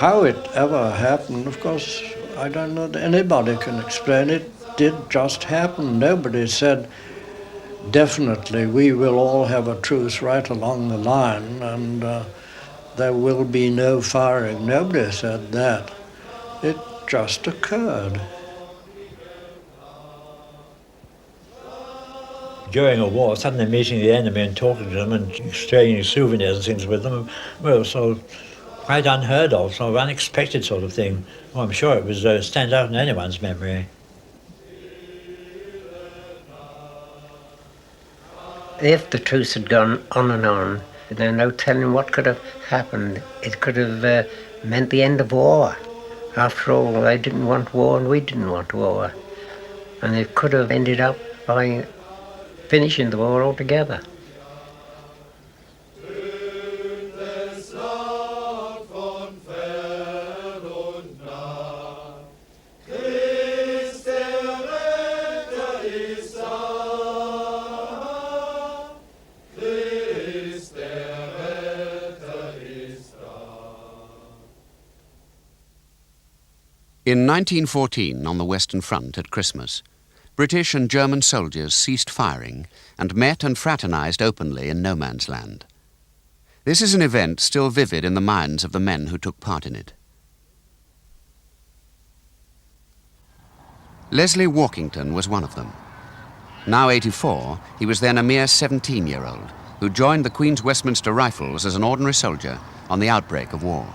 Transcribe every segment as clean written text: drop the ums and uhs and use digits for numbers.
How it ever happened, of course, I don't know that anybody can explain it. It did just happen. Nobody said, definitely, we will all have a truce right along the line and there will be no firing. Nobody said that. It just occurred. During a war, suddenly meeting the enemy and talking to them and exchanging souvenirs and things with them, well, sort of quite unheard of, sort of unexpected sort of thing. Well, I'm sure it was stand out in anyone's memory. If the truce had gone on and on, there's no telling what could have happened. It could have meant the end of war. After all, they didn't want war and we didn't want war. And it could have ended up by finishing the war altogether. In 1914, on the Western Front at Christmas, British and German soldiers ceased firing and met and fraternized openly in no man's land. This is an event still vivid in the minds of the men who took part in it. Leslie Walkington was one of them. Now 84, he was then a mere 17-year-old who joined the Queen's Westminster Rifles as an ordinary soldier on the outbreak of war.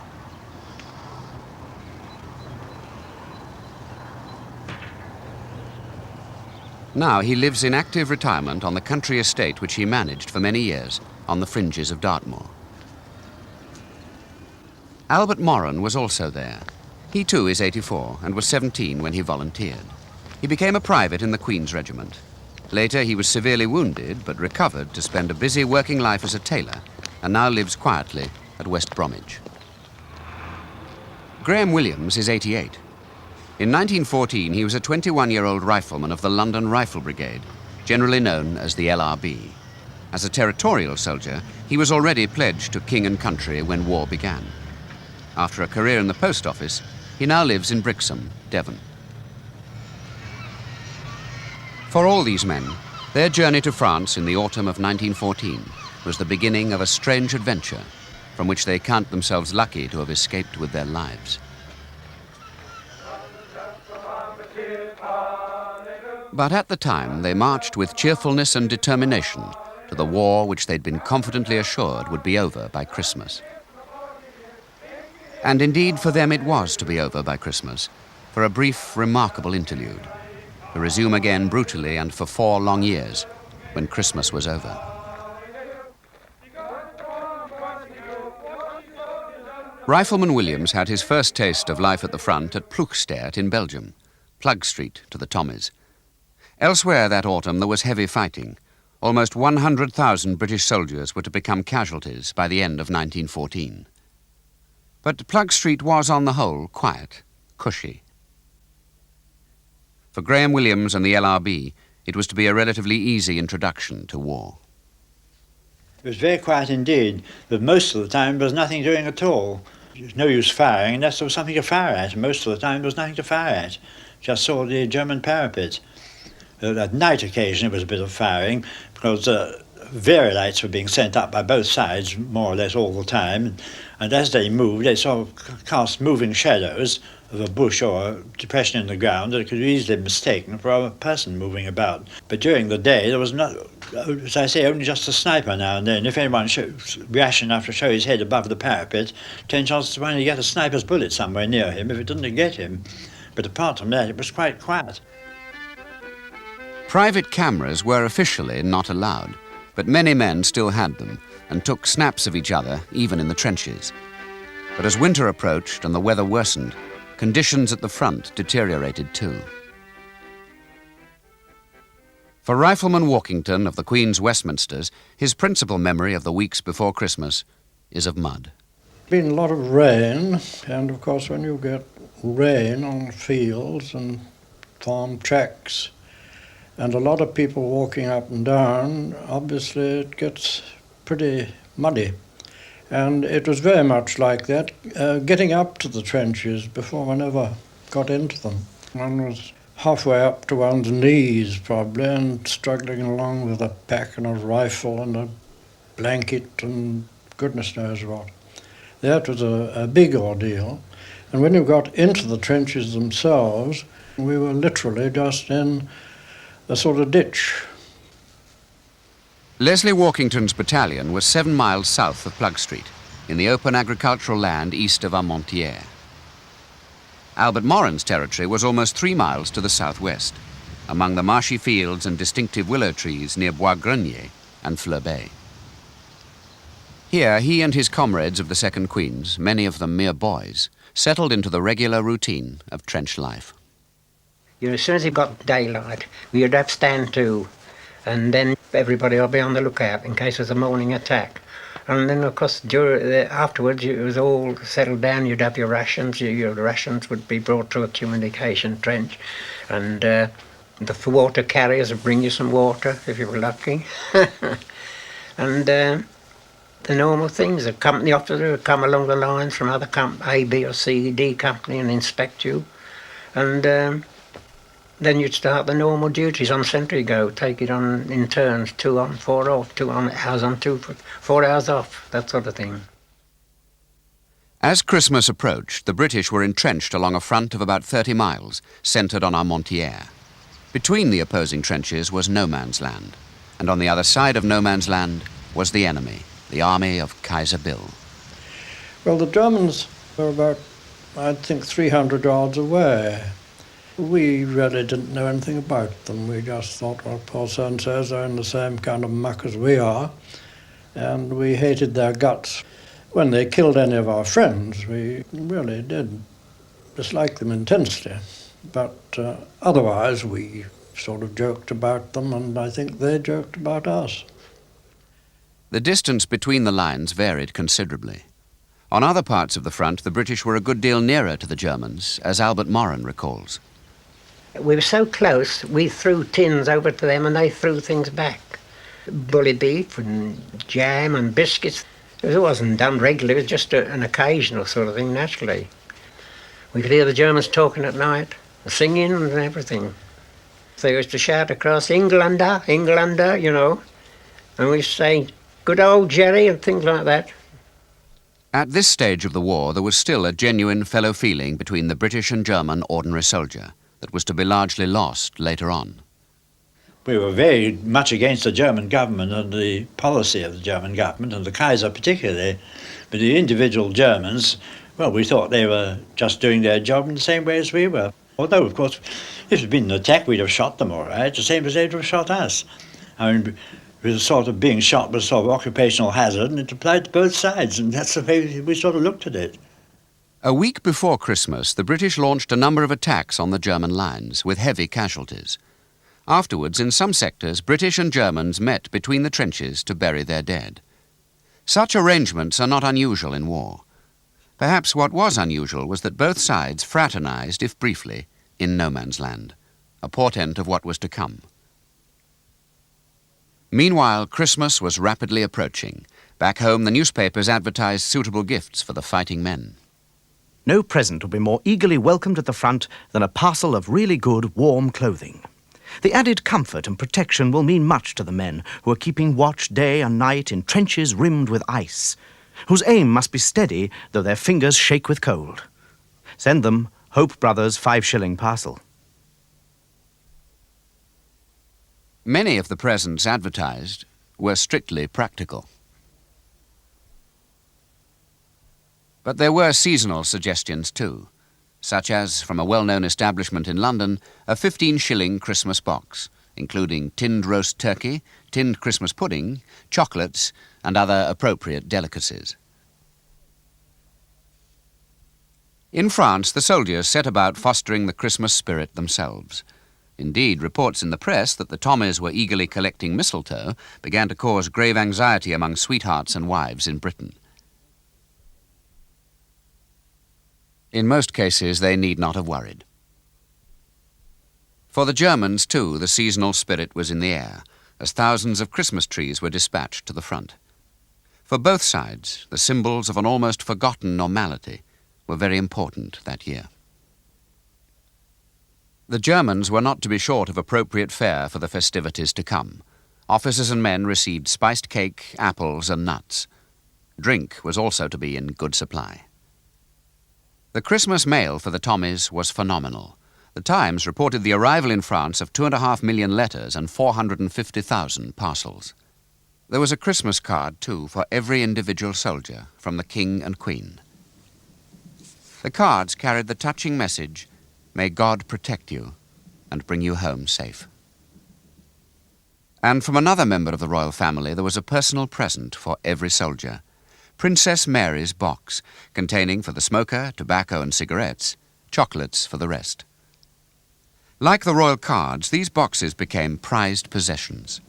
Now he lives in active retirement on the country estate which he managed for many years on the fringes of Dartmoor. Albert Moran was also there. He too is 84 and was 17 when he volunteered. He became a private in the Queen's Regiment. Later he was severely wounded but recovered to spend a busy working life as a tailor and now lives quietly at West Bromwich. Graham Williams is 88. In 1914, he was a 21-year-old rifleman of the London Rifle Brigade, generally known as the LRB. As a territorial soldier, he was already pledged to king and country when war began. After a career in the post office, he now lives in Brixham, Devon. For all these men, their journey to France in the autumn of 1914 was the beginning of a strange adventure from which they count themselves lucky to have escaped with their lives. But at the time, they marched with cheerfulness and determination to the war which they'd been confidently assured would be over by Christmas. And indeed, for them it was to be over by Christmas, for a brief, remarkable interlude, to resume again brutally and for 4 long years, when Christmas was over. Rifleman Williams had his first taste of life at the front at Ploegsteert in Belgium, Plug Street to the Tommies. Elsewhere that autumn there was heavy fighting. Almost 100,000 British soldiers were to become casualties by the end of 1914. But Plug Street was, on the whole, quiet, cushy. For Graham Williams and the LRB, it was to be a relatively easy introduction to war. It was very quiet indeed, but most of the time there was nothing doing at all. There was no use firing unless there was something to fire at, and most of the time there was nothing to fire at. Just saw the German parapet. At night occasionally there was a bit of firing because Vera lights were being sent up by both sides more or less all the time, and as they moved they sort of cast moving shadows of a bush or a depression in the ground that could be easily mistaken for a person moving about. But during the day there was not, as I say, only just a sniper now and then. If anyone was rash enough to show his head above the parapet, 10 chances to 1 to get a sniper's bullet somewhere near him if it didn't get him. But apart from that, it was quite quiet. Private cameras were officially not allowed, but many men still had them and took snaps of each other, even in the trenches. But as winter approached and the weather worsened, conditions at the front deteriorated too. For Rifleman Walkington of the Queen's Westminsters, his principal memory of the weeks before Christmas is of mud. Been a lot of rain, and of course when you get rain on fields and farm tracks, and a lot of people walking up and down, obviously it gets pretty muddy. And it was very much like that, getting up to the trenches before one ever got into them. One was halfway up to one's knees probably and struggling along with a pack and a rifle and a blanket and goodness knows what. That was a big ordeal. And when you got into the trenches themselves, we were literally just in a sort of ditch. Leslie Walkington's battalion was 7 miles south of Plug Street, in the open agricultural land east of Armentières. Albert Morin's territory was almost 3 miles to the southwest, among the marshy fields and distinctive willow trees near Bois Grenier and Fleur Bay. Here, he and his comrades of the 2nd Queens, many of them mere boys, settled into the regular routine of trench life. You know, as soon as it got daylight, we would have stand to, and then everybody will be on the lookout in case there's a morning attack. And then, of course, afterwards, it was all settled down. You'd have your rations. Your rations would be brought to a communication trench. And the water carriers would bring you some water, if you were lucky. And the normal things, a company officer would come along the lines from other A, B or C, D company and inspect you. And then you'd start the normal duties on sentry go, take it on in turns, 2 on, 4 off, 2 on, hours on, 2, 4 hours off, that sort of thing. As Christmas approached, the British were entrenched along a front of about 30 miles, centred on Armentières. Between the opposing trenches was no man's land, and on the other side of no man's land was the enemy, the army of Kaiser Bill. Well, the Germans were about, I think, 300 yards away. We really didn't know anything about them. We just thought, well, poor so-and-sos are in the same kind of muck as we are, and we hated their guts. When they killed any of our friends, we really did dislike them intensely. But otherwise, we sort of joked about them, and I think they joked about us. The distance between the lines varied considerably. On other parts of the front, the British were a good deal nearer to the Germans, as Albert Morin recalls. We were so close, we threw tins over to them and they threw things back. Bully beef and jam and biscuits. It wasn't done regularly, it was just an occasional sort of thing, naturally. We could hear the Germans talking at night, singing and everything. They used to shout across, Englander, Englander, you know. And we used to say, good old Jerry and things like that. At this stage of the war, there was still a genuine fellow feeling between the British and German ordinary soldier that was to be largely lost later on. We were very much against the German government and the policy of the German government, and the Kaiser particularly. But the individual Germans, well, we thought they were just doing their job in the same way as we were. Although, of course, if it had been an attack, we'd have shot them all right, the same as they'd have shot us. I mean, it was sort of being shot was sort of occupational hazard, and it applied to both sides, and that's the way we sort of looked at it. A week before Christmas, the British launched a number of attacks on the German lines, with heavy casualties. Afterwards, in some sectors, British and Germans met between the trenches to bury their dead. Such arrangements are not unusual in war. Perhaps what was unusual was that both sides fraternized, if briefly, in no man's land, a portent of what was to come. Meanwhile, Christmas was rapidly approaching. Back home, the newspapers advertised suitable gifts for the fighting men. No present will be more eagerly welcomed at the front than a parcel of really good, warm clothing. The added comfort and protection will mean much to the men who are keeping watch day and night in trenches rimmed with ice, whose aim must be steady, though their fingers shake with cold. Send them Hope Brothers 5-shilling parcel. Many of the presents advertised were strictly practical. But there were seasonal suggestions too, such as, from a well-known establishment in London, a 15-shilling Christmas box, including tinned roast turkey, tinned Christmas pudding, chocolates, and other appropriate delicacies. In France, the soldiers set about fostering the Christmas spirit themselves. Indeed, reports in the press that the Tommies were eagerly collecting mistletoe began to cause grave anxiety among sweethearts and wives in Britain. In most cases, they need not have worried. For the Germans, too, the seasonal spirit was in the air, as thousands of Christmas trees were dispatched to the front. For both sides, the symbols of an almost forgotten normality were very important that year. The Germans were not to be short of appropriate fare for the festivities to come. Officers and men received spiced cake, apples and nuts. Drink was also to be in good supply. The Christmas mail for the Tommies was phenomenal. The Times reported the arrival in France of 2.5 million letters and 450,000 parcels. There was a Christmas card, too, for every individual soldier, from the King and Queen. The cards carried the touching message, "May God protect you and bring you home safe." And from another member of the royal family, there was a personal present for every soldier. Princess Mary's box, containing for the smoker tobacco and cigarettes, chocolates for the rest. Like the royal cards, these boxes became prized possessions.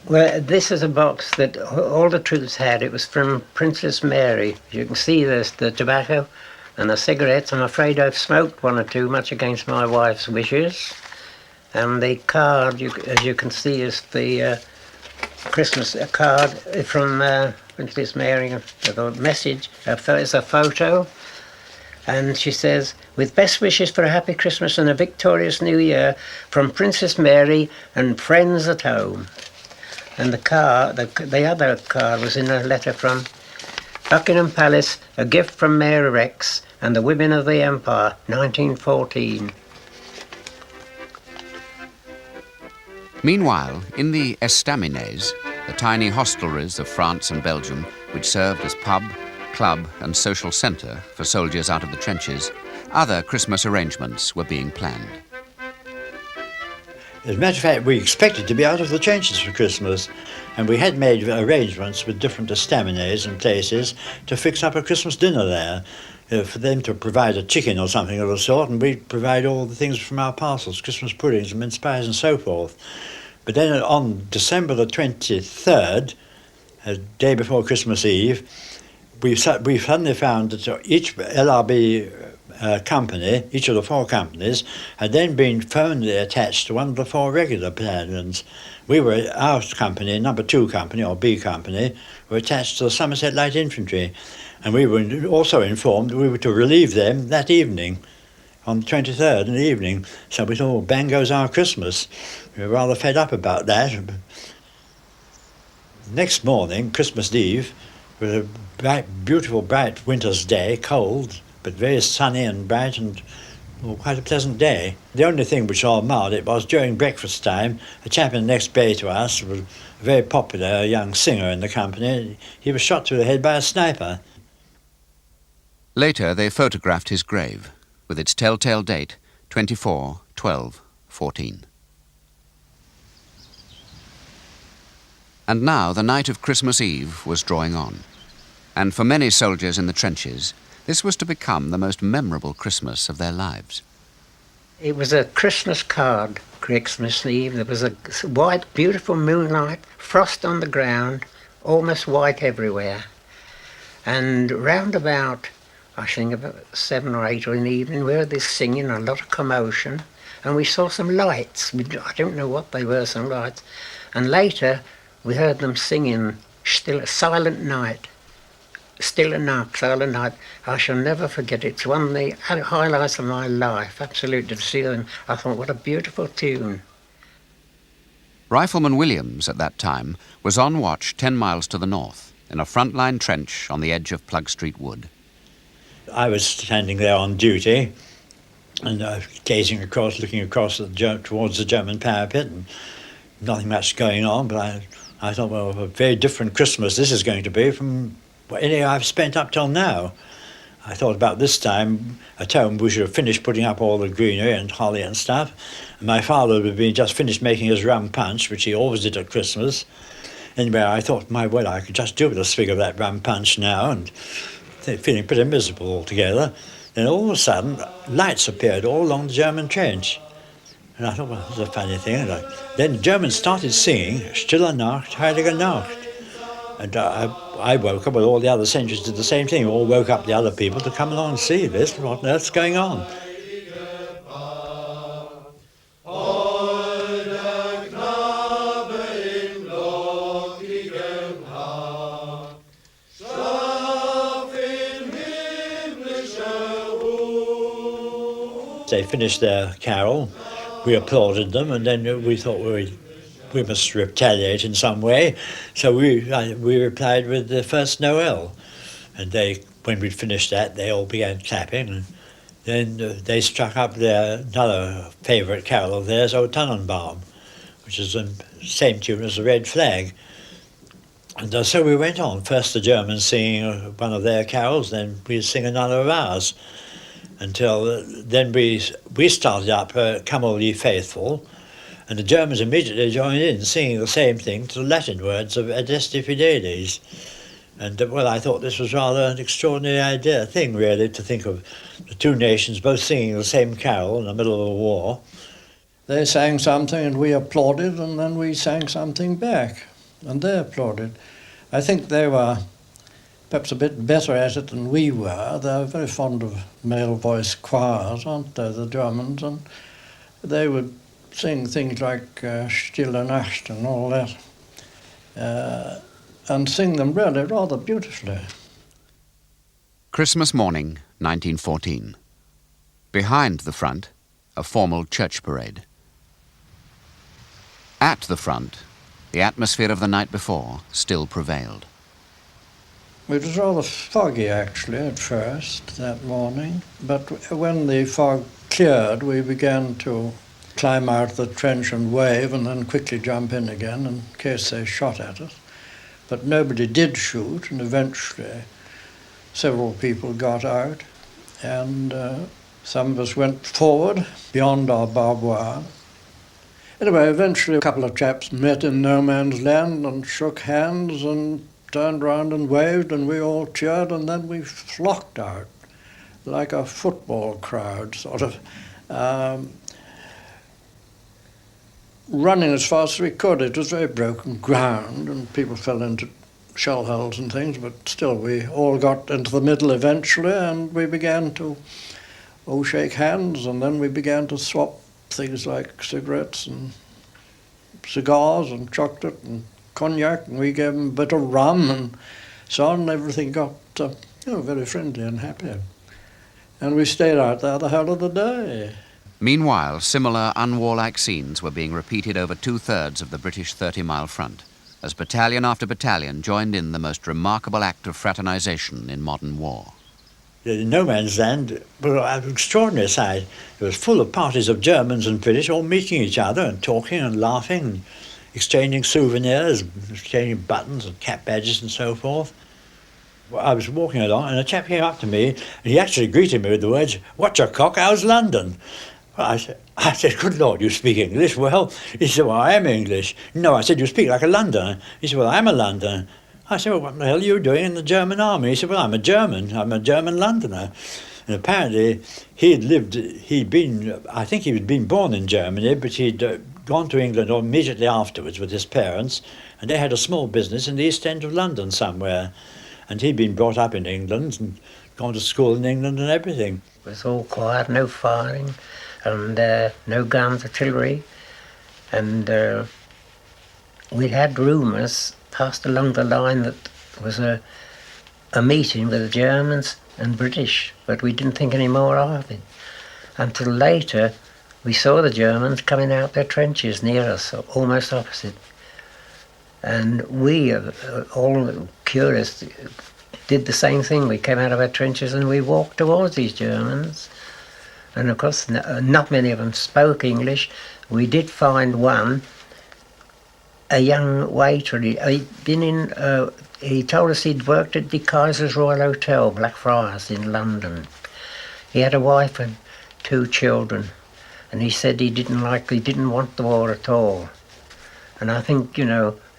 Well, this is a box that all the troops had. It was from Princess Mary. You can see there's the tobacco and the cigarettes. I'm afraid I've smoked one or two, much against my wife's wishes. And the card, as you can see, is the Christmas card from Princess Mary. The message, it's a photo. And she says, "With best wishes for a happy Christmas and a victorious New Year from Princess Mary and friends at home." And the other card was in a letter from Buckingham Palace, a gift from Mayor Rex and the women of the Empire, 1914. Meanwhile, in the estaminets, the tiny hostelries of France and Belgium, which served as pub, club and social centre for soldiers out of the trenches, other Christmas arrangements were being planned. As a matter of fact, we expected to be out of the trenches for Christmas, and we had made arrangements with different estaminets and places to fix up a Christmas dinner there, for them to provide a chicken or something of the sort, and we'd provide all the things from our parcels, Christmas puddings and mince pies and so forth. But then on December the 23rd, a day before Christmas Eve, we suddenly found that each LRB company, each of the 4 companies, had then been firmly attached to one of the 4 regular battalions. Our company, number 2 company, or B company, were attached to the Somerset Light Infantry, and we were also informed that we were to relieve them that evening, on the 23rd in the evening. So we thought, well, bang goes our Christmas. We were rather fed up about that. Next morning, Christmas Eve, was a beautiful, bright winter's day, cold, but very sunny and bright and quite a pleasant day. The only thing which all marred it was during breakfast time, a chap in the next bay to us was a very popular young singer in the company. He was shot through the head by a sniper. Later, they photographed his grave, with its telltale date, 24/12/14. And now the night of Christmas Eve was drawing on. And for many soldiers in the trenches, this was to become the most memorable Christmas of their lives. It was a Christmas card, Christmas Eve. There was a white, beautiful moonlight, frost on the ground, almost white everywhere. And round about, I think about 7 or 8 in the evening, we heard this singing, a lot of commotion, and we saw some lights. I don't know what they were, some lights. And later, we heard them singing, "Still a Silent Night." Still a Night, Silent Night. I shall never forget it. It's one of the highlights of my life, absolutely, to see them. I thought, what a beautiful tune. Rifleman Williams, at that time, was on watch 10 miles to the north, in a front-line trench on the edge of Plug Street Wood. I was standing there on duty and gazing across, looking across towards the German parapet, and nothing much going on, but I thought, well, a very different Christmas this is going to be from any I've spent up till now. I thought about this time at home we should have finished putting up all the greenery and holly and stuff, and my father would have been just finished making his rum punch, which he always did at Christmas. Anyway, I thought, my word, I could just do with a swig of that rum punch now, and feeling pretty miserable altogether. Then all of a sudden, lights appeared all along the German trench. And I thought, well, this is a funny thing. And then the Germans started singing, "Stille Nacht, Heilige Nacht." And I woke up, well, all the other sentries did the same thing. We all woke up the other people to come along and see this. What on earth's going on? They finished their carol, we applauded them, and then we thought we must retaliate in some way. So we replied with the first Noel, and when we'd finished that, they all began clapping, and then they struck up another favourite carol of theirs, O Tannenbaum, which is the same tune as the Red Flag. And so we went on, first the Germans singing one of their carols, then we'd sing another of ours, until then we started up Come All Ye Faithful, and the Germans immediately joined in, singing the same thing to the Latin words of Adeste Fideles. And well, I thought this was rather an extraordinary thing, really, to think of the two nations both singing the same carol in the middle of a war. They sang something and we applauded, and then we sang something back, and they applauded. I think they were perhaps a bit better at it than we were. They're very fond of male voice choirs, aren't they, the Germans? And they would sing things like Stille Nacht and all that, and sing them really rather beautifully. Christmas morning, 1914. Behind the front, a formal church parade. At the front, the atmosphere of the night before still prevailed. It was rather foggy, actually, at first that morning, but when the fog cleared, we began to climb out of the trench and wave, and then quickly jump in again in case they shot at us. But nobody did shoot, and eventually several people got out, and some of us went forward beyond our barbed wire. Anyway, eventually a couple of chaps met in no man's land and shook hands and turned round and waved, and we all cheered, and then we flocked out like a football crowd, sort of, running as fast as we could. It was very broken ground, and people fell into shell holes and things, but still we all got into the middle eventually, and we began to shake hands, and then we began to swap things like cigarettes and cigars and chocolate and cognac, and we gave them a bit of rum and so on, and everything got very friendly and happy. And we stayed out there the whole of the day. Meanwhile, similar unwarlike scenes were being repeated over two-thirds of the British 30-mile front, as battalion after battalion joined in the most remarkable act of fraternization in modern war. The no man's land was an extraordinary sight. It was full of parties of Germans and British all meeting each other and talking and laughing and exchanging souvenirs, exchanging buttons and cap badges and so forth. I was walking along and a chap came up to me and he actually greeted me with the words, "What's your cock, how's London?" Well, I said, "Good Lord, you speak English?" Well, he said, "Well, I am English." "No," I said, "you speak like a Londoner." He said, "Well, I'm a Londoner." I said, "Well, what the hell are you doing in the German army?" He said, "Well, I'm a German Londoner." And apparently I think he'd been born in Germany, but he'd gone to England immediately afterwards with his parents, and they had a small business in the East End of London somewhere. And he'd been brought up in England and gone to school in England and everything. It was all quiet, no firing, and no guns, artillery. And we had rumours passed along the line that there was a meeting with the Germans and British, but we didn't think any more of it. Until later, we saw the Germans coming out their trenches near us, almost opposite. And we, all curious, did the same thing. We came out of our trenches and we walked towards these Germans. And of course, not many of them spoke English. We did find one, a young waiter. He told us he'd worked at the Kaiser's Royal Hotel, Blackfriars, in London. He had a wife and 2 children. And he said he didn't want the war at all. And I think,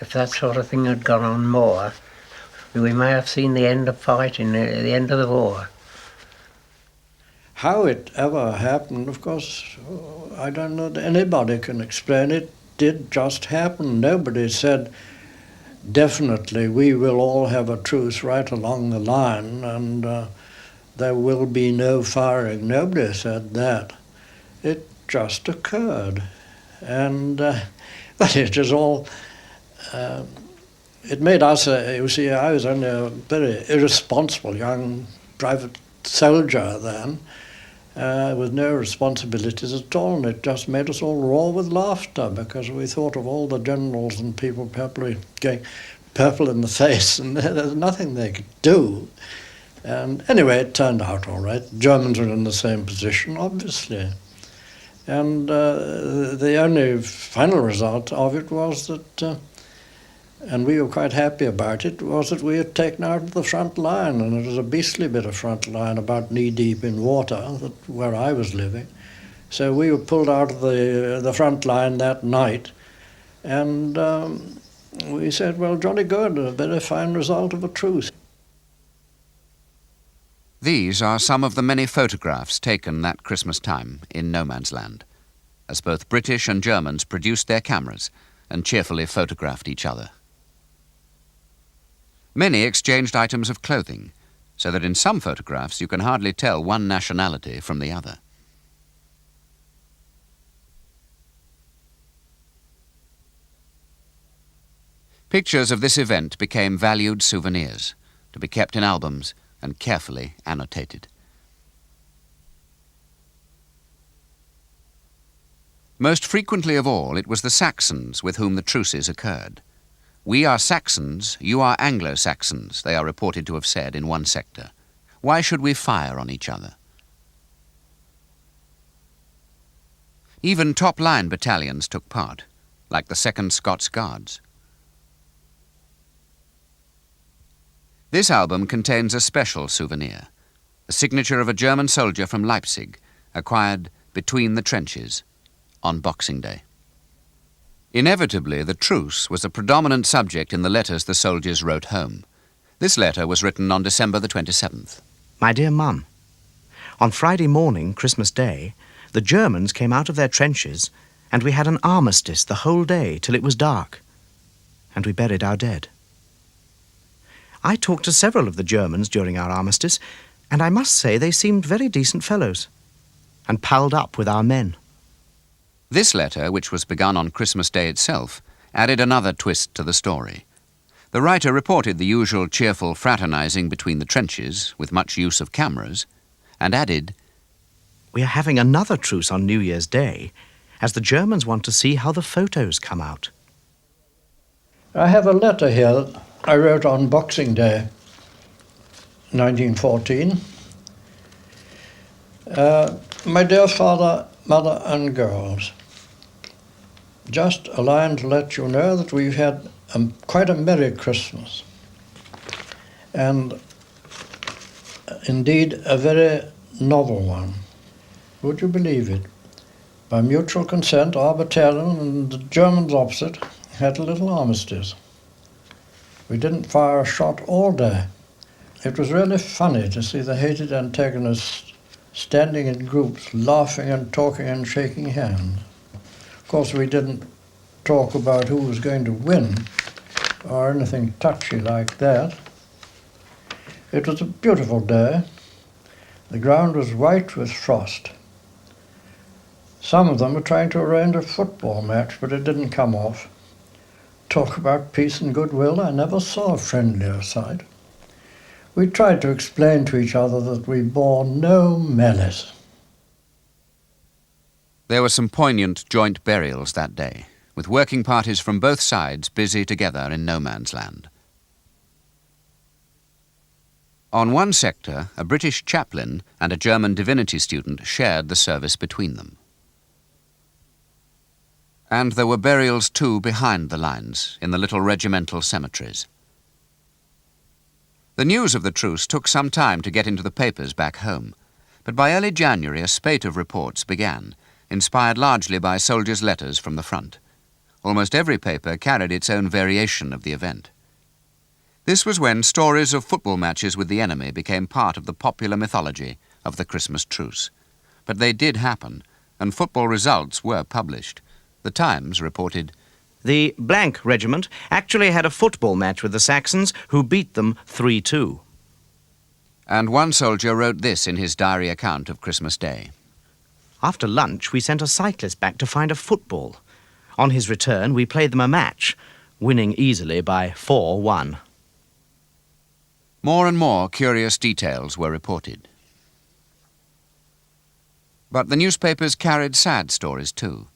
if that sort of thing had gone on more, we may have seen the end of fighting, the end of the war. How it ever happened, of course, I don't know that anybody can explain it. It did just happen. Nobody said, definitely, we will all have a truce right along the line and there will be no firing. Nobody said that. It just occurred. And but it was all... it made us, you see, I was only a very irresponsible young private soldier then, with no responsibilities at all, and it just made us all roar with laughter because we thought of all the generals and people probably going purple in the face, and there's nothing they could do. And anyway, it turned out all right. The Germans were in the same position, obviously. And the only final result of it was that, and we were quite happy about it, was that we had taken out the front line, and it was a beastly bit of front line, about knee-deep in water, where I was living. So we were pulled out of the front line that night, and we said, well, jolly good, a very fine result of a truce. These are some of the many photographs taken that Christmas time in no man's land, as both British and Germans produced their cameras and cheerfully photographed each other. Many exchanged items of clothing, so that in some photographs you can hardly tell one nationality from the other. Pictures of this event became valued souvenirs, to be kept in albums and carefully annotated. Most frequently of all, it was the Saxons with whom the truces occurred. "We are Saxons, you are Anglo-Saxons," they are reported to have said in one sector. "Why should we fire on each other?" Even top-line battalions took part, like the 2nd Scots Guards. This album contains a special souvenir, the signature of a German soldier from Leipzig, acquired between the trenches on Boxing Day. Inevitably, the truce was a predominant subject in the letters the soldiers wrote home. This letter was written on December the 27th. My dear Mum, on Friday morning, Christmas Day, the Germans came out of their trenches and we had an armistice the whole day till it was dark, and we buried our dead. I talked to several of the Germans during our armistice, and I must say they seemed very decent fellows, and palled up with our men. This letter, which was begun on Christmas Day itself, added another twist to the story. The writer reported the usual cheerful fraternizing between the trenches, with much use of cameras, and added, "We are having another truce on New Year's Day, as the Germans want to see how the photos come out." I have a letter here that I wrote on Boxing Day, 1914. My dear father, mother and girls, just a line to let you know that we've had quite a merry Christmas, and indeed a very novel one. Would you believe it? By mutual consent, our battalion and the Germans opposite had a little armistice. We didn't fire a shot all day. It was really funny to see the hated antagonists standing in groups, laughing and talking and shaking hands. Of course, we didn't talk about who was going to win or anything touchy like that. It was a beautiful day. The ground was white with frost. Some of them were trying to arrange a football match, but it didn't come off. Talk about peace and goodwill, I never saw a friendlier sight. We tried to explain to each other that we bore no malice. There were some poignant joint burials that day, with working parties from both sides busy together in no man's land. On one sector, a British chaplain and a German divinity student shared the service between them. And there were burials too behind the lines, in the little regimental cemeteries. The news of the truce took some time to get into the papers back home, but by early January a spate of reports began, inspired largely by soldiers' letters from the front. Almost every paper carried its own variation of the event. This was when stories of football matches with the enemy became part of the popular mythology of the Christmas truce. But they did happen, and football results were published. The Times reported, The blank regiment actually had a football match with the Saxons, who beat them 3-2. And one soldier wrote this in his diary account of Christmas Day. After lunch, we sent a cyclist back to find a football. On his return, we played them a match, winning easily by 4-1. More and more curious details were reported. But the newspapers carried sad stories too,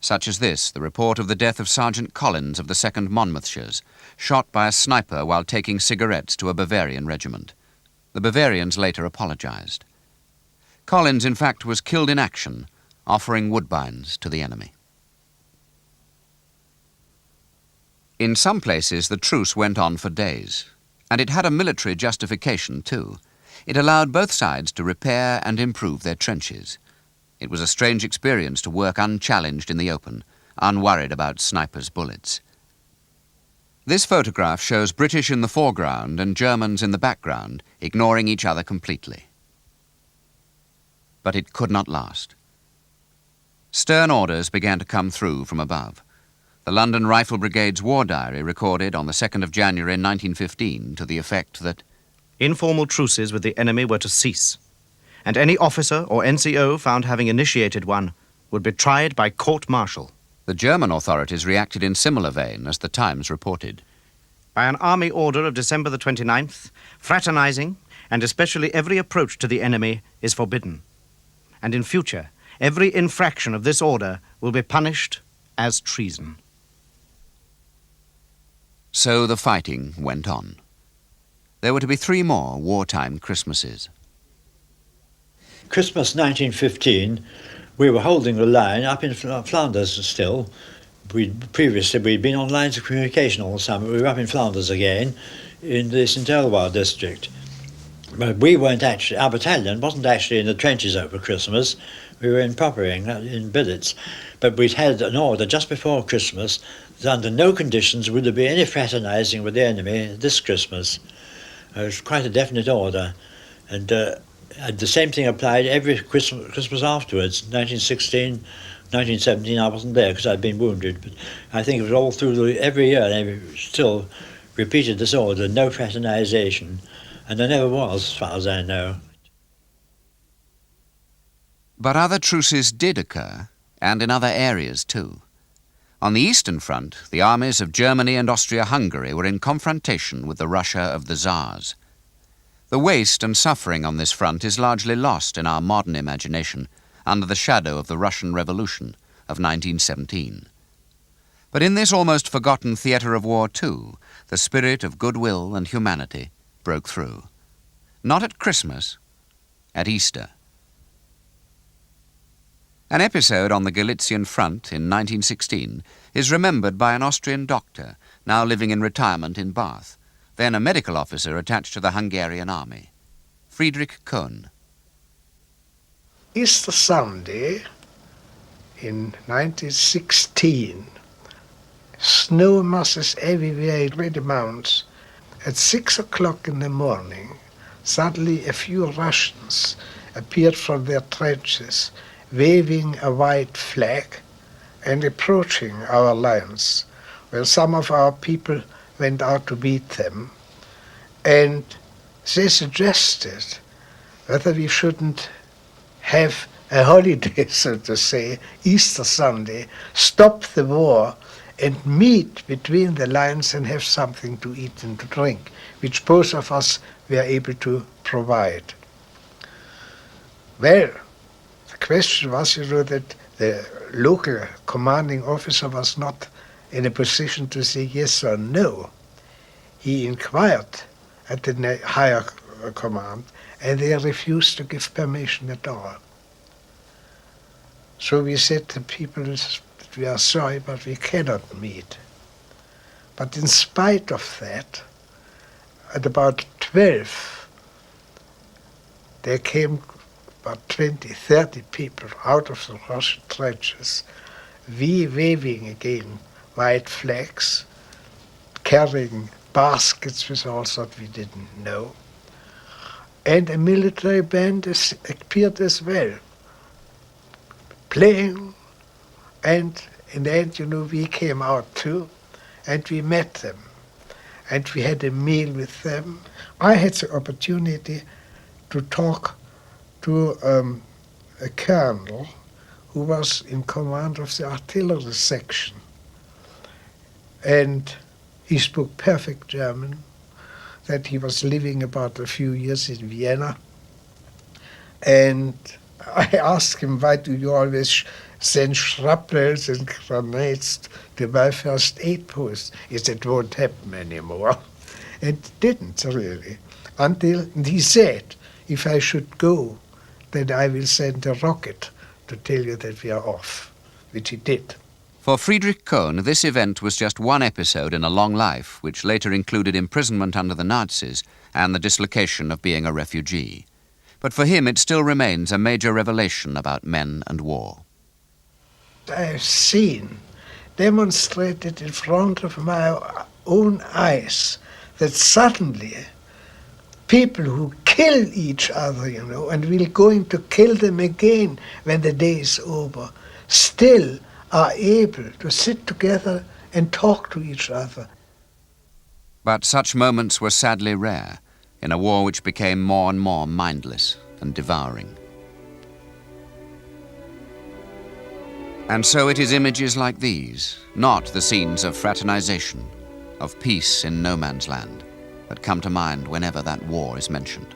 such as this, the report of the death of Sergeant Collins of the 2nd Monmouthshires, shot by a sniper while taking cigarettes to a Bavarian regiment. The Bavarians later apologized. Collins, in fact, was killed in action, offering woodbines to the enemy. In some places, the truce went on for days, and it had a military justification too. It allowed both sides to repair and improve their trenches. It was a strange experience to work unchallenged in the open, unworried about snipers' bullets. This photograph shows British in the foreground and Germans in the background, ignoring each other completely. But it could not last. Stern orders began to come through from above. The London Rifle Brigade's war diary recorded on the 2nd of January 1915 to the effect that informal truces with the enemy were to cease, and any officer or NCO found having initiated one would be tried by court-martial. the German authorities reacted in similar vein, as the Times reported. By an army order of December the 29th, fraternizing, and especially every approach to the enemy, is forbidden. And in future, every infraction of this order will be punished as treason. So the fighting went on. There were to be 3 more wartime Christmases. Christmas 1915, we were holding the line up in Flanders still. Previously we'd been on lines of communication all the summer. We were up in Flanders again, in the St. Elwar district. But we weren't actually, our battalion wasn't actually in the trenches over Christmas. We were in Poppering, in billets. But we'd had an order just before Christmas that under no conditions would there be any fraternizing with the enemy this Christmas. It was quite a definite order. And the same thing applied every Christmas afterwards. 1916, 1917, I wasn't there because I'd been wounded. But I think it was all through every year they still repeated this order, no fraternization. And there never was, as far as I know. But other truces did occur, and in other areas too. On the Eastern Front, the armies of Germany and Austria-Hungary were in confrontation with the Russia of the Tsars. The waste and suffering on this front is largely lost in our modern imagination under the shadow of the Russian Revolution of 1917. But in this almost forgotten theatre of war too, the spirit of goodwill and humanity broke through. Not at Christmas, at Easter. An episode on the Galician front in 1916 is remembered by an Austrian doctor now living in retirement in Bath, then a medical officer attached to the Hungarian army, Friedrich Kohn. Easter Sunday in 1916, snow masses everywhere in great amounts. At 6 o'clock in the morning, suddenly a few Russians appeared from their trenches, waving a white flag and approaching our lines. Well, some of our people went out to meet them, and they suggested whether we shouldn't have a holiday, so to say, Easter Sunday, stop the war and meet between the lines and have something to eat and to drink, which both of us were able to provide. Well, the question was, that the local commanding officer was not in a position to say yes or no. He inquired at the higher command, and they refused to give permission at all. So we said to people, we are sorry, but we cannot meet. But in spite of that, at about 12, there came about 20, 30 people out of the Russian trenches, waving again white flags, carrying baskets with all sorts we didn't know. And a military band appeared as well, playing. And in the end, we came out too, and we met them, and we had a meal with them. I had the opportunity to talk to a colonel who was in command of the artillery section, and he spoke perfect German, that he was living about a few years in Vienna, and I asked him, why do you always send shrapnels and grenades to my first aid post? He said, it won't happen anymore. It didn't really. Until he said, if I should go, then I will send a rocket to tell you that we are off, which he did. For Friedrich Kohn, this event was just one episode in a long life, which later included imprisonment under the Nazis and the dislocation of being a refugee. But for him, it still remains a major revelation about men and war. I have seen demonstrated in front of my own eyes that suddenly people who kill each other, and will going to kill them again when the day is over, still are able to sit together and talk to each other. But such moments were sadly rare in a war which became more and more mindless and devouring. And so it is images like these, not the scenes of fraternization, of peace in no man's land, that come to mind whenever that war is mentioned.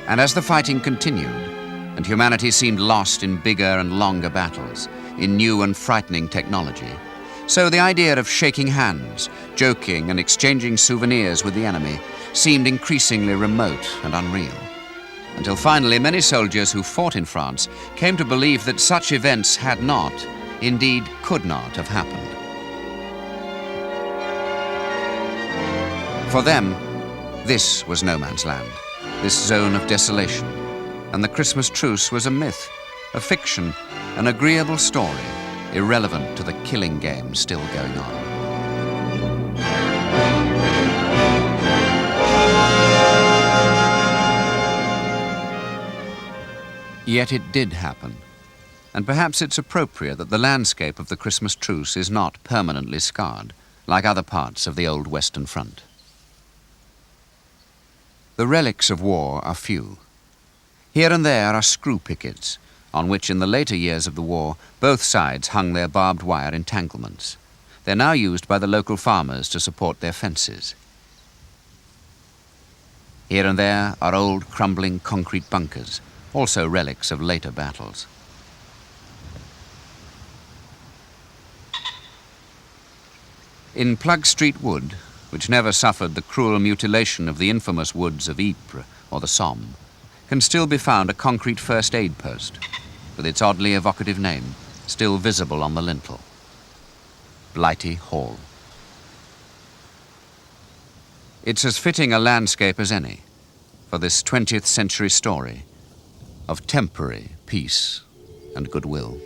And as the fighting continued, and humanity seemed lost in bigger and longer battles, in new and frightening technology, so the idea of shaking hands, joking and exchanging souvenirs with the enemy seemed increasingly remote and unreal, until finally many soldiers who fought in France came to believe that such events had not, indeed could not have happened. For them, this was no man's land, this zone of desolation, and the Christmas truce was a myth, a fiction, an agreeable story, irrelevant to the killing game still going on. Yet it did happen, and perhaps it's appropriate that the landscape of the Christmas truce is not permanently scarred, like other parts of the old Western Front. The relics of war are few. Here and there are screw pickets, on which in the later years of the war both sides hung their barbed wire entanglements. They're now used by the local farmers to support their fences. Here and there are old crumbling concrete bunkers, also relics of later battles. In Plug Street Wood, which never suffered the cruel mutilation of the infamous woods of Ypres or the Somme, can still be found a concrete first aid post, with its oddly evocative name still visible on the lintel. Blighty Hall. It's as fitting a landscape as any for this 20th century story of temporary peace and goodwill.